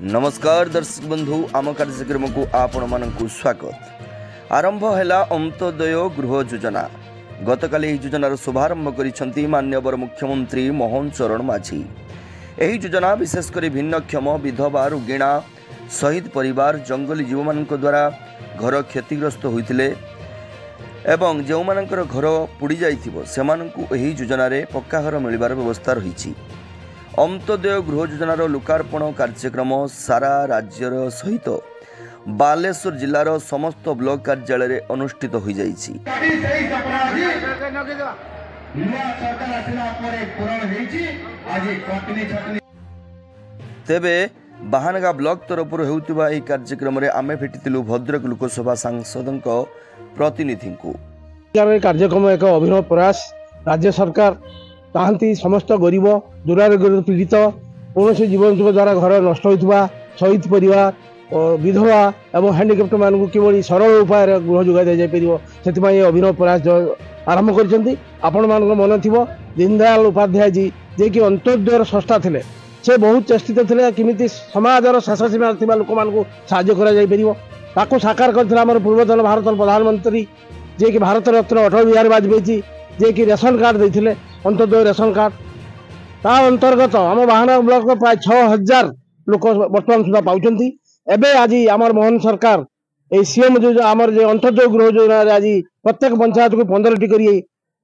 नमस्कार दर्शक बंधु आम कार्यक्रम को आपण मानकु स्वागत। आरंभ है अंत्योदय गृह योजना। गतकाली यह योजनार शुभारंभ करिसेंती माननीय मुख्यमंत्री मोहन चरण माझी। यह योजना विशेषकर भिन्नक्षम विधवा रोगिणा शहीद परिवार जंगली जीव मान द्वारा घर क्षतिग्रस्त होते एवं जो मानकर घर पोड़ी जाइथिबो सेमानंकु एही योजना रे पक्का घर मिलबार व्यवस्था रही। अंत्योदय गृह योजनार लोकार्पण कार्यक्रम सारा राज्यर सहित बालेश्वर जिलार समस्त ब्लॉक कार्यालय रे अनुष्ठित हो जाइछि। तेबे बाहानगा ब्लॉक तरफ होउतिबा एही कार्यक्रम रे आमे भेटितिलु भद्रक लोकसभा सांसदक प्रतिनिधि को। कार्यक्रम एक अभिनव प्रयास। राज्य सरकार चाहती समस्त गरीब दुरारोग्य पीड़ित कौन जीवन द्वारा घर नष्ट होता शहीद परिवार विधवा और हैंडिकैप्ट मानक किभली सरल उपाय गृह जोगाई जापर से अभिनव प्रयास आरंभ कर मन थी दीनदयाल उपाध्याय जी जे कि अंत्योदय स्रष्टा थे से बहुत चेष्टित थे किमिति समाजर शेष सीमा लोक मानक साहाय्य साकार कर पूर्वतन भारत प्रधानमंत्री जे कि भारत रत्न अटल बिहारी वाजपेयी जे कि रेशन कार्ड देते अंत्योदय रेशन कार्ड ता अंतर्गत आम बाहाना ब्लॉक में प्राय 6000 लोक बर्तमान सुधा पाँच। एवं आज आम मोहन सरकार सीएम जो आमर जो अंत्योदय गृह योजना आज प्रत्येक पंचायत को 15टी कर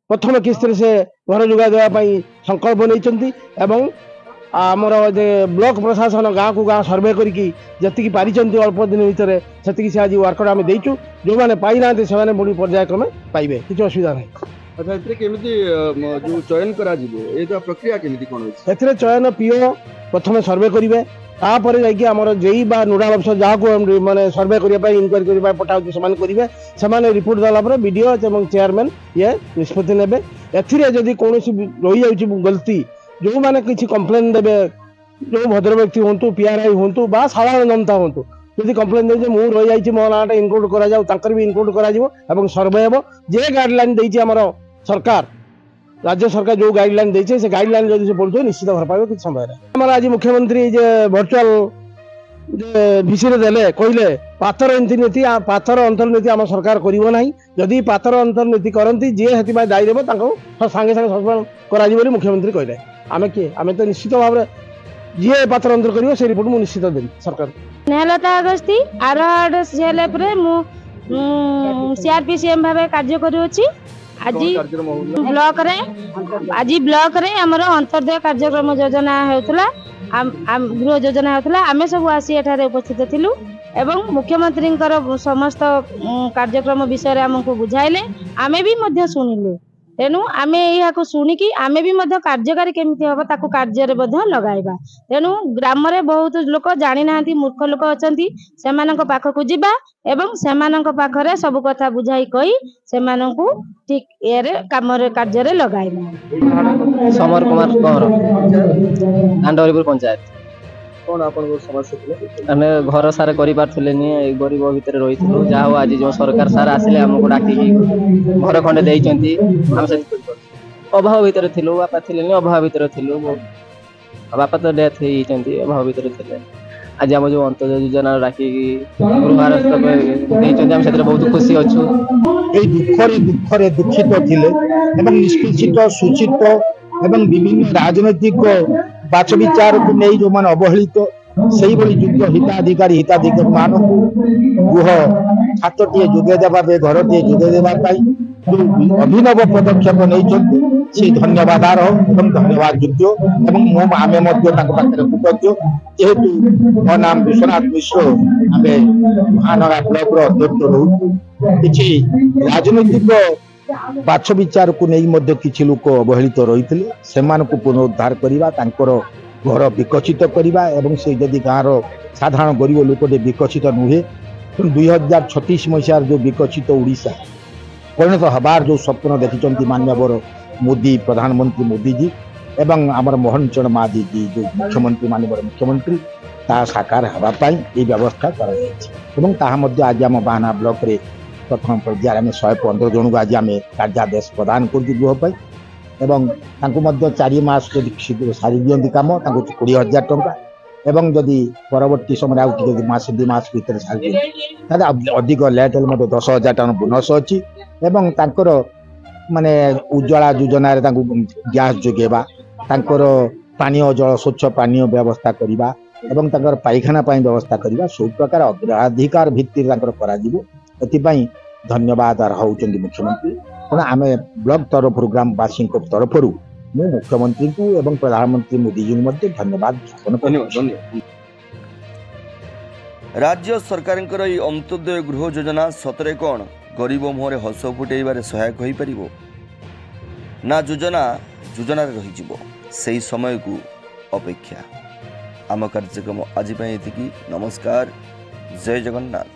प्रथम किस्त से घर जोगाई देवाई संकल्प नहीं एवं आमर जे ब्लॉक प्रशासन गाँव को गाँव सर्वे करके पारी अल्प दिन भितर से आज वर्कआउट आम देचु जो मैंने पाई ना से पुणी पर्यायक्रमे पाइबे किसी असुविधा नहीं। अच्छा जो चयन करा प्रक्रिया केमिति कोन होछि एथरे चयन पीओ प्रथम सर्वे करिवे तापर जाइए आमर जेई बा नोडाल अफसर जहाँ को माने सर्वे करने इनक्वारी करने पठाऊ से करेंगे से रिपोर्ट देला बीडीओ और चेयरमैन ये निष्पत्ति नेबे। एथिरे जदि कौन रही जाउछि गलती जो मैंने किसी कंप्लेन देवे जो भद्र व्यक्ति हूँ पीआरआई हूँ बा साधारण जनता हूँ जदि कंप्लेन दे मुझे रही जाइए मो नाटा इनक्लूड कर भी इनक्लूड कर सर्वे हे जे गाइडलाइन देछि हमर सरकार राज्य सरकार जो गाइडलाइन देछे से गाइडलाइन जदि से पड़े निश्चित घर पाइबे किसी समय हमारा आज मुख्यमंत्री जे वर्चुअल भिसी देले कहले पाथर नीति पाथर अंतर्नीति आम सरकार करिवो नाही जदि पाथर अंतर्नीति करती जी हेतु दायी देव सागे सागे सस्पेंड कर मुख्यमंत्री कहले आमे किए आमे तो निश्चित भाव में जी पाथर अंतर करिवो से रिपोर्ट मु निश्चित देबी सरकार। स्नेहलता अगस्ती आर सीएलएफ रे मु सीआरपीसीएम भाव कार्य करूछि। आज ब्लॉक रे हमर अंत्योदय कार्यक्रम योजना होतला गृह योजना होतला आमे सब आसी एठारे उपस्थित थिलु एवं मुख्यमंत्री समस्त कार्यक्रम विषय रे हमको बुझाइले आमे भी मध्य सुनिले तेणु आमे यहाँ को शुणिकी आमे भी मध्य कार्यकारी केमिति हम ताकू कार्य रे मध्य लगाइबा। तेणु ग्राम रे बहुत लोक जानी नांती मूर्ख लोक अछंती सेमानक पाखकु जिबा एवं सेमानक पाखरे सब कथा बुझाई कही सेमानकु ठीक एरे काम रे कार्य रे लगाइबा। समर कुमार कंवर आंडोरीपुर पंचायत कोन आपन समस्या थिले आमे घर सारे करि पारथुलेनी गरीब भितर रहिथुलु जाहो आज जो सरकार सारा आसिले हमको डाकी घर खंडे देइचंती हम से अभाव भितर थिलु बापा थिलेनी अभाव भितर थिलु बापा तो डेथ हेइचंती अभाव भितर थिले आज हम जो अंत्योदय योजना डाकी गृहार देइचंती हम सेतरे बहुत खुशी अछु। ए दुखरे दुखित थिले एवं निष्पेषित सूचित एवं विभिन्न राजनैतिक बाच विचार को नहीं जो मान अवहेलित से युद्ध हिताधिकारी मान गृह छात्रटीए जोगे देवा घरटीए जोगे देवाई जो अभिनव पदक्षेप नहीं धन्यवाद एवं धन्यवाद योग्य आम कृतज्ञ जेहेतु मो नाम विश्वनाथ मिश्र आम महानगा ब्लॉक अध्यक्ष रहूँ किसी राजनैतिक बाछ विचार को नहीं किसी लोक अवहेलित रही से पुनरुद्धार करवा घर विकसित करवा एवं से जदि गाँव साधारण गरीब लोक विकसित नुहे 2036 मसीहार जो विकसित ओडिशा परिणत हबार जो स्वप्न देखिं माननीय मोदी प्रधानमंत्री मोदी जी एवं आमर मोहन चरण माझी जी जो मुख्यमंत्री माननीय मुख्यमंत्री ता साकार होगापाई ये व्यवस्था कर आज आम बाहाना ब्लॉक रे प्रथम पर्यायर आम 115 जन को आज आम कार्यादेश प्रदान कर गृह एवं 4 मास सारी दिखती कम 20,000 टंका ଏବଂ ଯଦି ପରବର୍ତ୍ତୀ ସମୟରେ ଆଉ ଟିକେ ମାସେ 2 ମାସ ଭିତରେ ସାରିବେ ତାହେଲେ ଅଧିକ ଲେଟ୍ ହେଲେ ମଧ୍ୟ 10,000 ଟଙ୍କା ବୋନସ୍ ଅଛି ଏବଂ ତାଙ୍କର ମାନେ ଉଜ୍ଜ୍ୱଳା ଯୋଜନାରେ ତାଙ୍କୁ ଗ୍ୟାସ୍ ଯୋଗାଇବା, ତାଙ୍କର ପାନୀୟ ଜଳ ସ୍ୱଚ୍ଛ ପାନୀୟ ବ୍ୟବସ୍ଥା କରିବା ଏବଂ ତାଙ୍କର ପାଇଖାନା ପାଇଁ ବ୍ୟବସ୍ଥା କରିବା ସବୁ ପ୍ରକାର ଅଗ୍ରାଧିକାର ଭିତ୍ତିରେ ତାଙ୍କର କରାଯିବ। ଏଥିପାଇଁ ଧନ୍ୟବାଦ ହେଉଛନ୍ତି ମୁଖ୍ୟମନ୍ତ୍ରୀ। ତେଣୁ ଆମେ ବ୍ଲକ ତରଫରୁ ଗ୍ରାମବାସୀଙ୍କ ତରଫରୁ ମୁଁ ମୁଖ୍ୟମନ୍ତ୍ରୀଙ୍କୁ ଏବଂ ପ୍ରଧାନମନ୍ତ୍ରୀ ମୋଦିଜୀଙ୍କୁ ମଧ୍ୟ ଧନ୍ୟବାଦ ଜ୍ଞାପନ କରୁଛି। ରାଜ୍ୟ ସରକାରଙ୍କର ଏହି ଅନ୍ତୋଦୟ ଗୃହ ଯୋଜନା ସତରେ କ'ଣ ଗରିବ ମୁହଁରେ ହସ ଫୁଟାଇବାରେ ସହାୟକ ହୋଇପାରିବ ନା ଯୋଜନାରେ ରହିଯିବ? ସେହି ସମୟକୁ ଅପେକ୍ଷା। ଆମ କାର୍ଯ୍ୟକ୍ରମ ଆଜି ପାଇଁ ଏତିକି। ନମସ୍କାର, ଜୟ ଜଗନ୍ନାଥ।